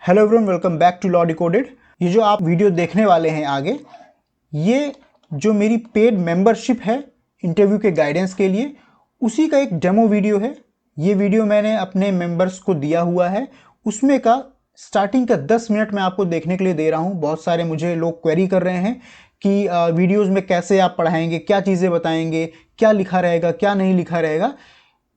Hello everyone, welcome back to law decoded. ये जो आप वीडियो देखने वाले हैं आगे, ये जो मेरी पेड मेंबरशिप है इंटरव्यू के गाइडेंस के लिए, उसी का एक डेमो वीडियो है। ये वीडियो मैंने अपने मेंबर्स को दिया हुआ है। उसमें का स्टार्टिंग का 10 मिनट मैं आपको देखने के लिए दे रहा हूँ। बहुत सारे मुझे लोग क्वेरी कर रहे हैं कि वीडियोज़ में कैसे आप पढ़ाएंगे, क्या चीज़ें बताएंगे, क्या लिखा रहेगा, क्या नहीं लिखा रहेगा।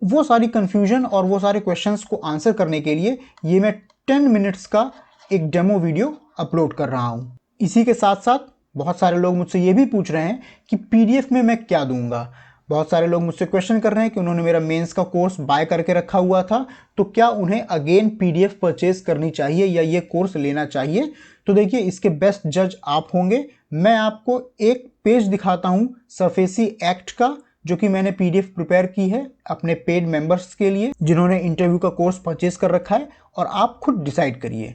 वो सारी कन्फ्यूजन और वो सारे क्वेश्चंस को आंसर करने के लिए ये मैं 10 मिनट्स का एक डेमो वीडियो अपलोड कर रहा हूँ। इसी के साथ साथ बहुत सारे लोग मुझसे ये भी पूछ रहे हैं कि पीडीएफ में मैं क्या दूंगा। बहुत सारे लोग मुझसे क्वेश्चन कर रहे हैं कि उन्होंने मेरा मेंस का कोर्स बाय करके रखा हुआ था, तो क्या उन्हें अगेन पीडीएफ परचेज करनी चाहिए या ये कोर्स लेना चाहिए। तो देखिए, इसके बेस्ट जज आप होंगे। मैं आपको एक पेज दिखाता हूँ सरफेसी एक्ट का, जो कि मैंने पीडीएफ प्रिपेयर की है अपने पेड मेंबर्स के लिए जिन्होंने इंटरव्यू का कोर्स परचेज कर रखा है, और आप खुद डिसाइड करिए।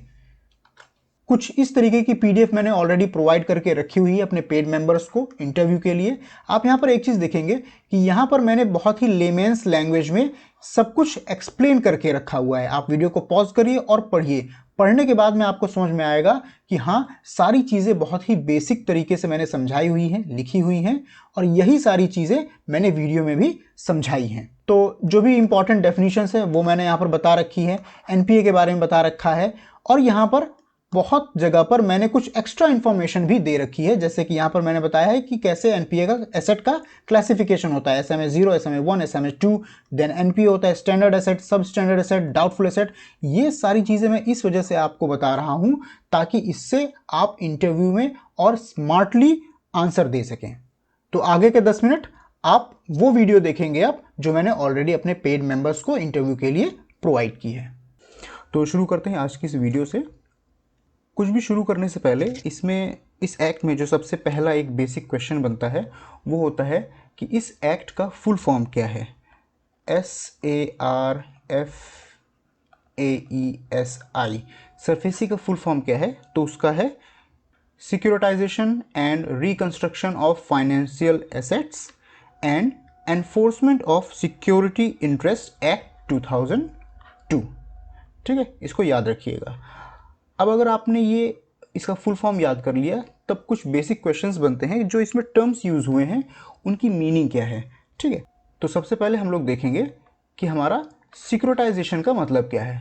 कुछ इस तरीके की पीडीएफ मैंने ऑलरेडी प्रोवाइड करके रखी हुई है अपने पेड मेंबर्स को इंटरव्यू के लिए। आप यहाँ पर एक चीज़ देखेंगे कि यहाँ पर मैंने बहुत ही लेमेन्स लैंग्वेज में सब कुछ एक्सप्लेन करके रखा हुआ है। आप वीडियो को पॉज करिए और पढ़िए। पढ़ने के बाद में आपको समझ में आएगा कि हाँ, सारी चीज़ें बहुत ही बेसिक तरीके से मैंने समझाई हुई हैं, लिखी हुई हैं, और यही सारी चीज़ें मैंने वीडियो में भी समझाई हैं। तो जो भी इंपॉर्टेंट डेफिनेशंस है वो मैंने यहाँ पर बता रखी है, एनपीए के बारे में बता रखा है, और यहाँ पर बहुत जगह पर मैंने कुछ एक्स्ट्रा इन्फॉर्मेशन भी दे रखी है। जैसे कि यहाँ पर मैंने बताया है कि कैसे एनपीए का एसेट का क्लासिफिकेशन होता है, SMA 0, SMA 1, SMA 2, then NPA होता है standard asset, substandard asset, doubtful asset. ये सारी चीज़ें मैं इस वजह से आपको बता रहा हूँ ताकि इससे आप इंटरव्यू में और स्मार्टली आंसर दे सकें। तो आगे के 10 मिनट आप वो वीडियो देखेंगे आप जो मैंने ऑलरेडी अपने पेड मेंबर्स को इंटरव्यू के लिए प्रोवाइड की है। तो शुरू करते हैं आज की इस वीडियो से। कुछ भी शुरू करने से पहले इस एक्ट में जो सबसे पहला एक बेसिक क्वेश्चन बनता है वो होता है कि इस एक्ट का फुल फॉर्म क्या है। SARFAESI, सरफेसी का फुल फॉर्म क्या है? तो उसका है securitisation and reconstruction of financial assets and enforcement of security interest act 2002। ठीक है, इसको याद रखिएगा। अब अगर आपने ये इसका फुल फॉर्म याद कर लिया, तब कुछ बेसिक क्वेश्चंस बनते हैं जो इसमें टर्म्स यूज़ हुए हैं उनकी मीनिंग क्या है। ठीक है, तो सबसे पहले हम लोग देखेंगे कि हमारा सिक्योरिटाइजेशन का मतलब क्या है।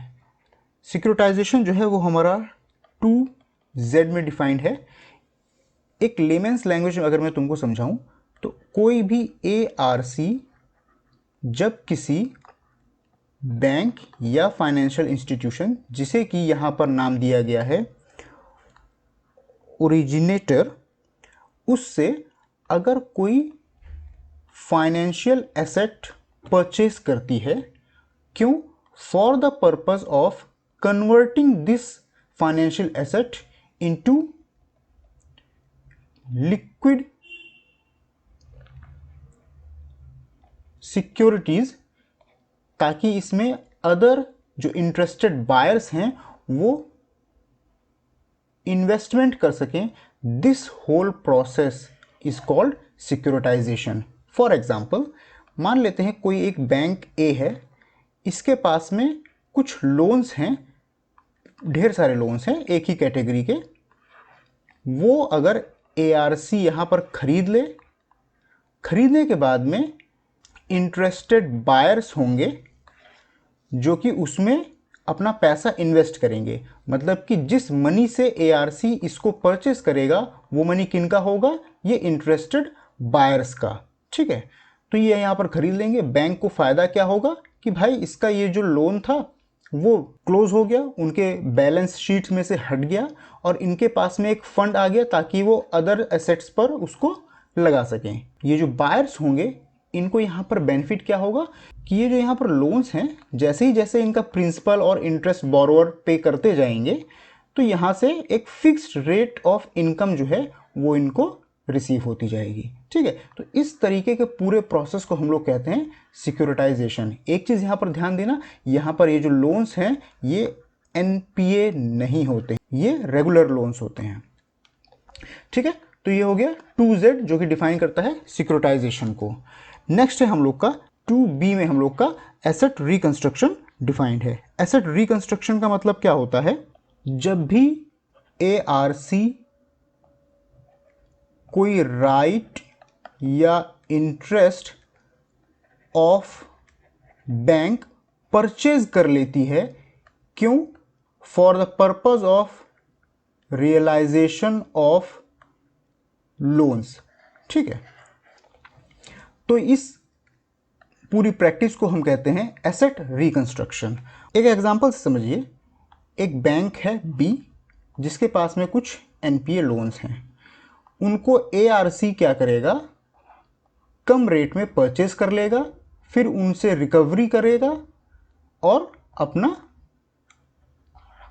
सिक्योरिटाइजेशन जो है वो हमारा 2Z में डिफाइंड है। एक लेमेन्स लैंग्वेज में अगर मैं तुमको समझाऊं तो कोई भी ARC जब किसी बैंक या फाइनेंशियल इंस्टीट्यूशन, जिसे कि यहाँ पर नाम दिया गया है ओरिजिनेटर, उससे अगर कोई फाइनेंशियल एसेट परचेज करती है, क्यों? For the purpose of converting this financial asset into liquid securities, ताकि इसमें अदर जो इंटरेस्टेड बायर्स हैं वो इन्वेस्टमेंट कर सकें। This whole process is called securitisation. For example, मान लेते हैं कोई एक बैंक ए है, इसके पास में कुछ लोन्स हैं, ढेर सारे लोन्स हैं एक ही कैटेगरी के। वो अगर ARC यहाँ पर खरीद ले, खरीदने के बाद में इंटरेस्टेड बायर्स होंगे जो कि उसमें अपना पैसा इन्वेस्ट करेंगे। मतलब कि जिस मनी से ARC इसको परचेस करेगा वो मनी किनका होगा? ये इंटरेस्टेड बायर्स का। ठीक है, तो ये यहाँ पर खरीद लेंगे। बैंक को फ़ायदा क्या होगा कि भाई इसका ये जो लोन था वो क्लोज हो गया, उनके बैलेंस शीट्स में से हट गया, और इनके पास में एक फंड आ गया ताकि वो अदर एसेट्स पर उसको लगा सकें। ये जो बायर्स होंगे इनको यहाँ पर बेनिफिट क्या होगा कि ये जो यहाँ पर लोन्स हैं, जैसे इनका प्रिंसिपल और इंटरेस्ट बोरोवर पे करते जाएंगे, तो यहाँ से एक फिक्स्ड रेट ऑफ इनकम जो है वो इनको रिसीव होती जाएगी। ठीक है, तो इस तरीके के पूरे प्रोसेस को हम लोग कहते हैं सिक्योरिटाइजेशन। एक चीज़ यहाँ पर ध्यान देना, यहाँ पर ये जो लोन्स हैं ये NPA नहीं होते, ये रेगुलर लोन्स होते हैं। ठीक है, तो ये हो गया 2Z जो कि डिफाइन करता है सिक्योरिटाइजेशन को। नेक्स्ट है हम लोग का 2B में हम लोग का एसेट रिकंस्ट्रक्शन डिफाइंड है। एसेट रिकंस्ट्रक्शन का मतलब क्या होता है जब भी ARC कोई राइट या इंटरेस्ट ऑफ बैंक परचेज कर लेती है, क्यों? For the purpose of realisation of loans. ठीक है, तो इस पूरी प्रैक्टिस को हम कहते हैं एसेट रिकंस्ट्रक्शन। एक एग्जांपल से समझिए, एक बैंक है बी जिसके पास में कुछ NPA लोन्स हैं। उनको ARC क्या करेगा, कम रेट में परचेज कर लेगा, फिर उनसे रिकवरी करेगा और अपना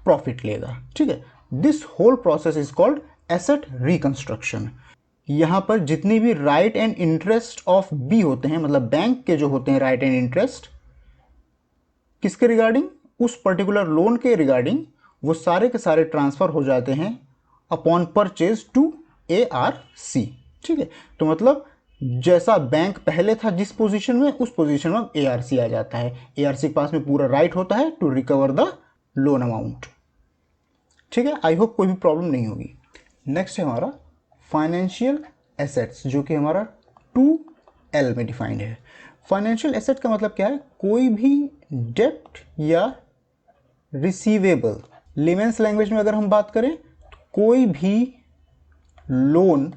प्रॉफिट लेगा। ठीक है, this whole process is called asset reconstruction. यहां पर जितनी भी राइट एंड इंटरेस्ट ऑफ बी होते हैं, मतलब बैंक के जो होते हैं राइट एंड इंटरेस्ट, किसके रिगार्डिंग? उस पर्टिकुलर लोन के रिगार्डिंग, वो सारे के सारे ट्रांसफर हो जाते हैं अपॉन परचेज टू ARC। ठीक है, तो मतलब जैसा बैंक पहले था जिस पोजीशन में, उस पोजीशन में ARC आ जाता है। ARC के पास में पूरा राइट होता है to recover the loan amount. ठीक है, आई होप कोई भी प्रॉब्लम नहीं होगी। नेक्स्ट है हमारा फाइनेंशियल एसेट्स, जो कि हमारा 2L में डिफाइंड है। फाइनेंशियल एसेट का मतलब क्या है? कोई भी डेप्ट या रिसीवेबल, लेमेंस लैंग्वेज में अगर हम बात करें तो कोई भी लोन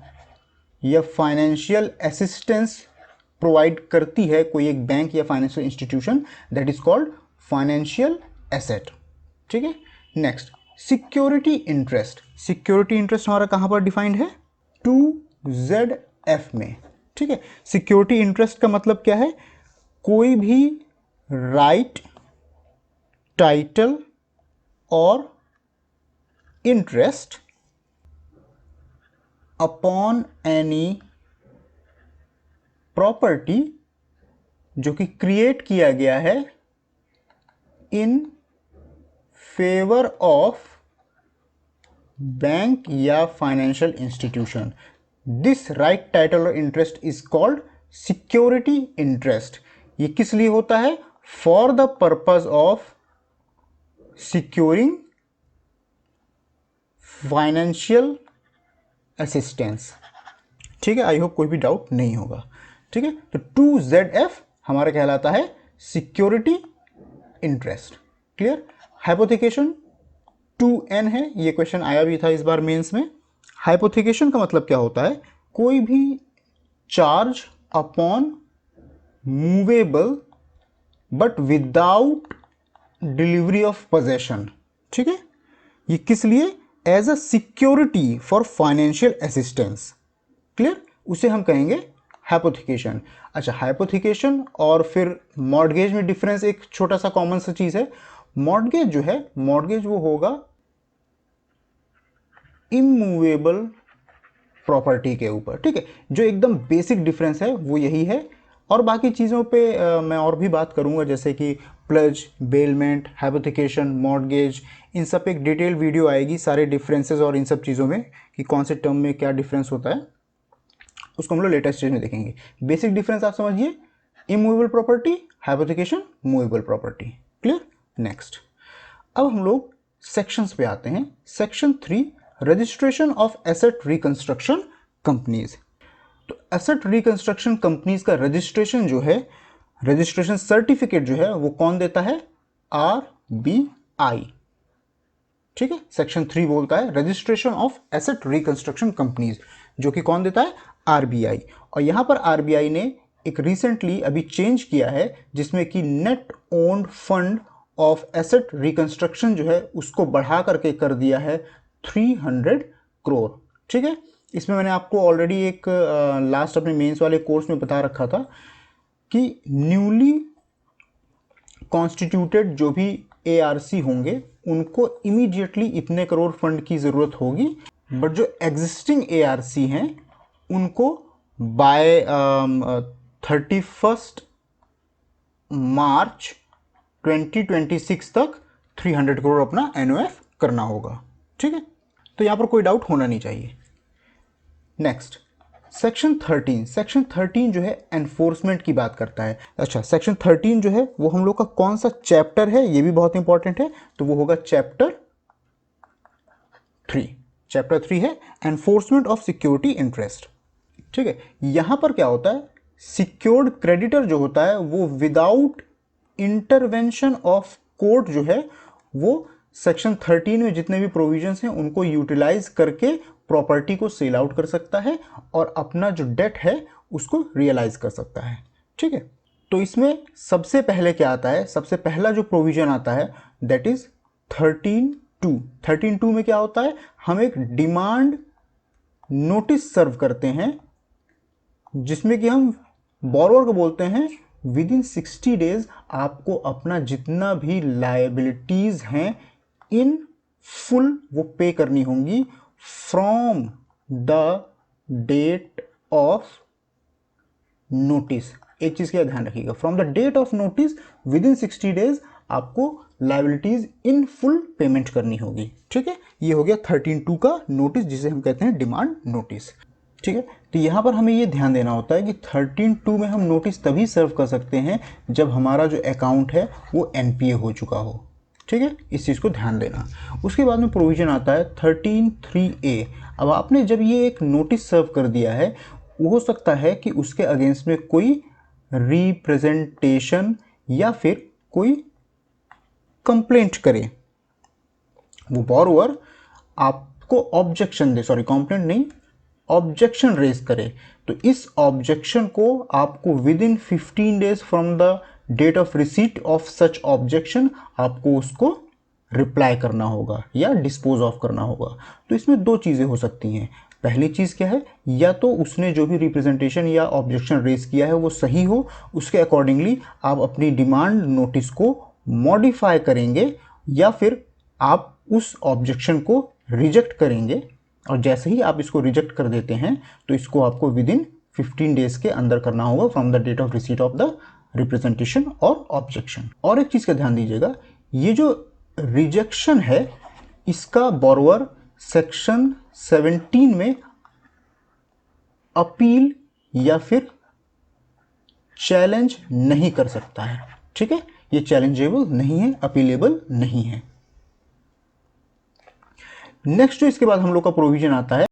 या फाइनेंशियल असिस्टेंस प्रोवाइड करती है कोई एक बैंक या financial institution, that is called financial asset. ठीक है, next security interest. Security interest हमारा कहां पर डिफाइंड है? 2ZF में। ठीक है, सिक्योरिटी इंटरेस्ट का मतलब क्या है? कोई भी राइट, टाइटल और इंटरेस्ट अपॉन एनी प्रॉपर्टी जो कि क्रिएट किया गया है इन फेवर ऑफ बैंक या financial institution. This right, title और interest is called security interest. ये किस लिए होता है? For the purpose of securing financial assistance. ठीक है, आई होप कोई भी डाउट नहीं होगा। ठीक है, तो 2ZF हमारा कहलाता है security interest. Clear? Hypothecation 2N है, ये क्वेश्चन आया भी था इस बार मेंस में। हाइपोथिकेशन का मतलब क्या होता है? कोई भी charge upon movable but without delivery of possession. ठीक है, ये किस लिए? As a security for financial assistance. Clear? उसे हम कहेंगे हाइपोथिकेशन। अच्छा, हाइपोथिकेशन और फिर मॉर्गेज में डिफरेंस एक छोटा सा कॉमन सा चीज है। मॉर्गेज जो है, मॉर्गेज वो होगा इमूवेबल प्रॉपर्टी के ऊपर। ठीक है, जो एकदम बेसिक डिफरेंस है वो यही है। और बाकी चीज़ों पे मैं और भी बात करूंगा, जैसे कि प्लज, बेलमेंट, हाइपोथिकेशन, मॉर्गेज, इन सब पे एक डिटेल वीडियो आएगी सारे डिफरेंसेस और इन सब चीज़ों में कि कौन से टर्म में क्या डिफरेंस होता है, उसको हम लोग लेटेस्ट स्टेज में देखेंगे। बेसिक डिफरेंस आप समझिए, immovable property, hypothecation, movable property. Clear? Next, अब हम लोग सेक्शंस पे आते हैं। Section 3, registration of asset reconstruction companies. तो एसेट रिकंस्ट्रक्शन कंपनीज का रजिस्ट्रेशन जो है, रजिस्ट्रेशन सर्टिफिकेट जो है, वो कौन देता है? RBI। ठीक है, सेक्शन 3 बोलता है registration of asset reconstruction companies, जो कि कौन देता है? RBI। और यहां पर RBI ने एक रिसेंटली अभी चेंज किया है, जिसमें कि net owned fund of asset reconstruction जो है उसको बढ़ा करके कर दिया है 300 करोड़। ठीक है, इसमें मैंने आपको ऑलरेडी एक लास्ट अपने मेंस वाले कोर्स में बता रखा था कि न्यूली कॉन्स्टिट्यूटेड जो भी ARC होंगे उनको इमीडिएटली इतने करोड़ फंड की ज़रूरत होगी, बट जो एग्जिस्टिंग ARC हैं उनको बाय 31 मार्च 2026 तक 300 करोड़ अपना NOF करना होगा। ठीक है, तो यहां पर कोई डाउट होना नहीं चाहिए। Next, section 13। सेक्शन 13 जो है एनफोर्समेंट की बात करता है। अच्छा, सेक्शन 13 जो है वो हम लोग का कौन सा चैप्टर है, ये भी बहुत इंपॉर्टेंट है, तो वो होगा चैप्टर 3। चैप्टर 3 है एनफोर्समेंट ऑफ सिक्योरिटी इंटरेस्ट। ठीक है, यहां पर क्या होता है, सिक्योर्ड क्रेडिटर जो होता है वो विदाउट इंटरवेंशन ऑफ कोर्ट जो है वो सेक्शन 13 में जितने भी प्रोविजंस हैं उनको यूटिलाइज करके प्रॉपर्टी को सेल आउट कर सकता है और अपना जो डेट है उसको रियलाइज कर सकता है। ठीक है, तो इसमें सबसे पहले क्या आता है, सबसे पहला जो प्रोविजन आता है दैट इज 13(2). 13(2) में क्या होता है, हम एक डिमांड नोटिस सर्व करते हैं जिसमें कि हम बोरोवर को बोलते हैं विद इन 60 डेज आपको अपना जितना भी लायबिलिटीज हैं इन फुल वो पे करनी होंगी from the date of notice. एक चीज का ध्यान रखिएगा, from the date of notice within 60 days आपको लायबिलिटीज इन फुल पेमेंट करनी होगी। ठीक है, ये हो गया 13(2) का नोटिस जिसे हम कहते हैं डिमांड नोटिस। ठीक है, तो यहां पर हमें ये ध्यान देना होता है कि 13(2) में हम नोटिस तभी सर्व कर सकते हैं जब हमारा जो अकाउंट है वो एनपीए हो चुका हो। ठीक है, इस चीज़ को ध्यान देना। उसके बाद में प्रोविजन आता है 13(3)(a). अब आपने जब ये एक नोटिस सर्व कर दिया है, वो हो सकता है कि उसके अगेंस्ट में कोई रिप्रेजेंटेशन या फिर कोई कंप्लेंट करे, वो बोरोवर आपको ऑब्जेक्शन दे, सॉरी कंप्लेंट नहीं, ऑब्जेक्शन रेज करे, तो इस ऑब्जेक्शन को आपको within 15 days from the date of receipt of such objection आपको उसको रिप्लाई करना होगा या डिस्पोज ऑफ करना होगा। तो इसमें दो चीज़ें हो सकती हैं। पहली चीज़ क्या है, या तो उसने जो भी रिप्रेजेंटेशन या ऑब्जेक्शन रेज किया है वो सही हो, उसके अकॉर्डिंगली आप अपनी डिमांड नोटिस को मॉडिफाई करेंगे, या फिर आप उस ऑब्जेक्शन को रिजेक्ट करेंगे, और जैसे ही आप इसको रिजेक्ट कर देते हैं तो इसको आपको विद इन 15 डेज के अंदर करना होगा from the date of receipt of the representation और ऑब्जेक्शन। और एक चीज़ का ध्यान दीजिएगा, ये जो रिजेक्शन है इसका बोरोवर सेक्शन 17 में अपील या फिर चैलेंज नहीं कर सकता है। ठीक है, ये चैलेंजेबल नहीं है, अपीलेबल नहीं है। नेक्स्ट जो इसके बाद हम लोग का प्रोविजन आता है